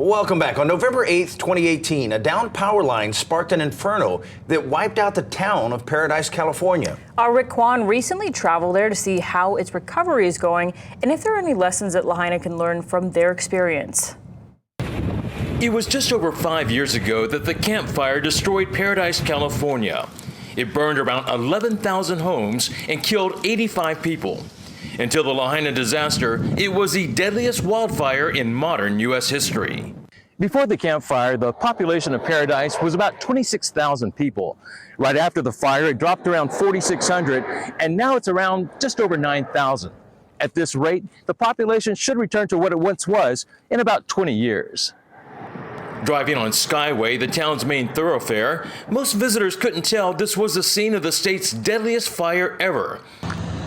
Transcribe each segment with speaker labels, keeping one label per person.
Speaker 1: Welcome back. On November 8th, 2018, a downed power line sparked an inferno that wiped out the town of Paradise, California.
Speaker 2: Our Rick Quan recently traveled there to see how its recovery is going and if there are any lessons that Lahaina can learn from their experience.
Speaker 3: It was just over 5 years ago that the Camp Fire destroyed Paradise, California. It burned around 11,000 homes and killed 85 people. Until the Lahaina disaster, it was the deadliest wildfire in modern U.S. history.
Speaker 4: Before the Camp Fire, the population of Paradise was about 26,000 people. Right after the fire, it dropped around 4,600, and now it's around just over 9,000. At this rate, the population should return to what it once was in about 20 years.
Speaker 3: Driving on Skyway, the town's main thoroughfare, most visitors couldn't tell this was the scene of the state's deadliest fire ever.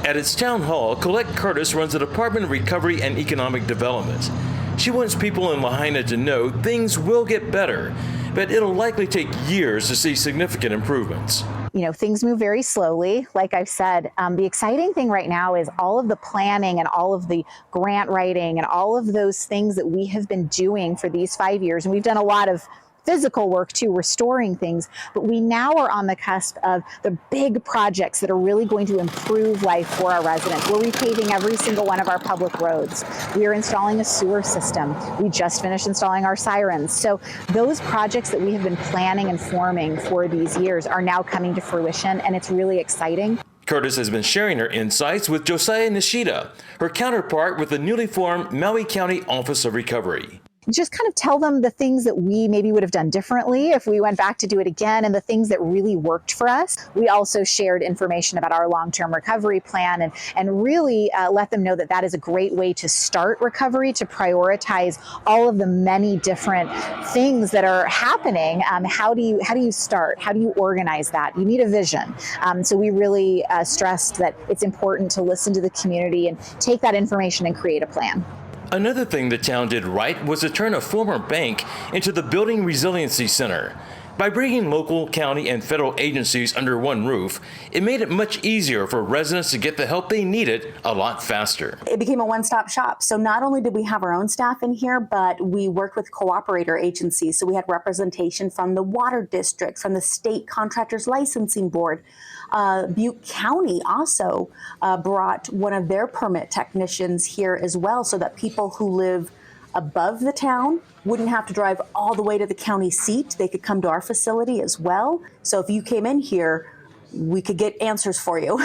Speaker 3: At its town hall, Colette Curtis runs the Department of Recovery and Economic Development. She wants people in Lahaina to know things will get better, but it'll likely take years to see significant improvements.
Speaker 5: You know, things move very slowly. Like I've said, the exciting thing right now is all of the planning and all of the grant writing and all of those things that we have been doing for these 5 years. And we've done a lot of physical work too, restoring things, but we now are on the cusp of the big projects that are really going to improve life for our residents. We're repaving every single one of our public roads. We are installing a sewer system. We just finished installing our sirens. So those projects that we have been planning and forming for these years are now coming to fruition, and it's really exciting.
Speaker 3: Curtis has been sharing her insights with Josiah Nishida, her counterpart with the newly formed Maui County Office of Recovery.
Speaker 5: Just kind of tell them the things that we maybe would have done differently if we went back to do it again and the things that really worked for us. We also shared information about our long-term recovery plan and really let them know that that is a great way to start recovery, to prioritize all of the many different things that are happening. How do you start? How do you organize that? You need a vision. So we really stressed that it's important to listen to the community and take that information and create a plan.
Speaker 3: Another thing the town did right was to turn a former bank into the Building Resiliency Center. By bringing local, county, and federal agencies under one roof, it made it much easier for residents to get the help they needed a lot faster.
Speaker 6: It became a one-stop shop. So not only did we have our own staff in here, but we worked with cooperator agencies. So we had representation from the Water District, from the State Contractors Licensing Board. Butte County also brought one of their permit technicians here as well, so that people who live above the town wouldn't have to drive all the way to the county seat. They could come to our facility as well. So if you came in here, we could get answers for you.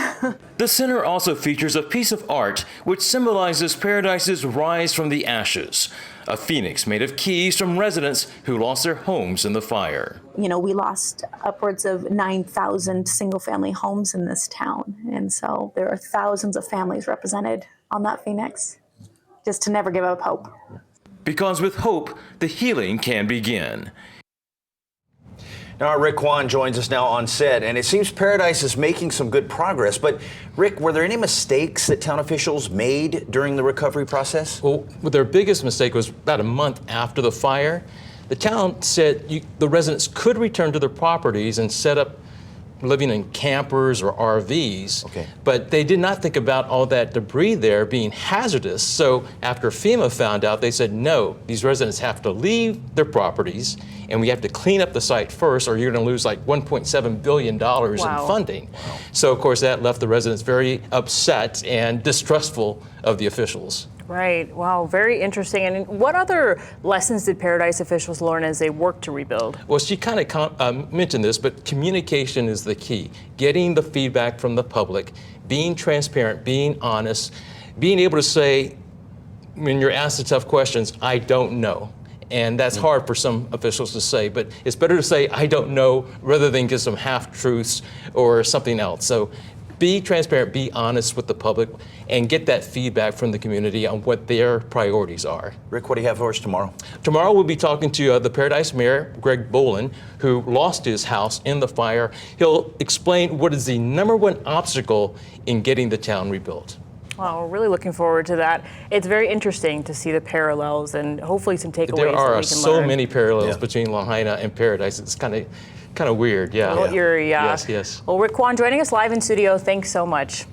Speaker 3: The center also features a piece of art which symbolizes Paradise's rise from the ashes. A phoenix made of keys from residents who lost their homes in the fire.
Speaker 6: You know, we lost upwards of 9,000 single-family homes in this town. And so there are thousands of families represented on that phoenix, just to never give up hope.
Speaker 3: Because with hope, the healing can begin.
Speaker 1: Now, our Rick Quan joins us now on set, and it seems Paradise is making some good progress. But, Rick, were there any mistakes that town officials made during the recovery process?
Speaker 4: Well, their biggest mistake was about a month after the fire. The town said the residents could return to their properties and set up living in campers or RVs, but they did not think about all that debris there being hazardous. So after FEMA found out, they said, no, these residents have to leave their properties and we have to clean up the site first or you're gonna lose like $1.7 billion in funding. So of course that left the residents very upset and distrustful of the officials.
Speaker 2: Right. Wow. Very interesting. And what other lessons did Paradise officials learn as they worked to rebuild?
Speaker 4: Well, she kind of mentioned this, but communication is the key. Getting the feedback from the public, being transparent, being honest, being able to say, when you're asked the tough questions, I don't know. And that's hard for some officials to say, but it's better to say, I don't know, rather than give some half-truths or something else. So be transparent, be honest with the public, and get that feedback from the community on what their priorities are.
Speaker 1: Rick, what do you have for us tomorrow?
Speaker 4: Tomorrow we'll be talking to the Paradise Mayor, Greg Bolin, who lost his house in the fire. He'll explain what is the #1 obstacle in getting the town rebuilt.
Speaker 2: Well, we're really looking forward to that. It's very interesting to see the parallels and hopefully some takeaways
Speaker 4: there are
Speaker 2: that we can
Speaker 4: so
Speaker 2: learn.
Speaker 4: many parallels between Lahaina and Paradise. It's kind of weird, yeah.
Speaker 2: A little eerie, yeah.
Speaker 4: Yes.
Speaker 2: Well, Rick Quan joining us live in studio. Thanks so much.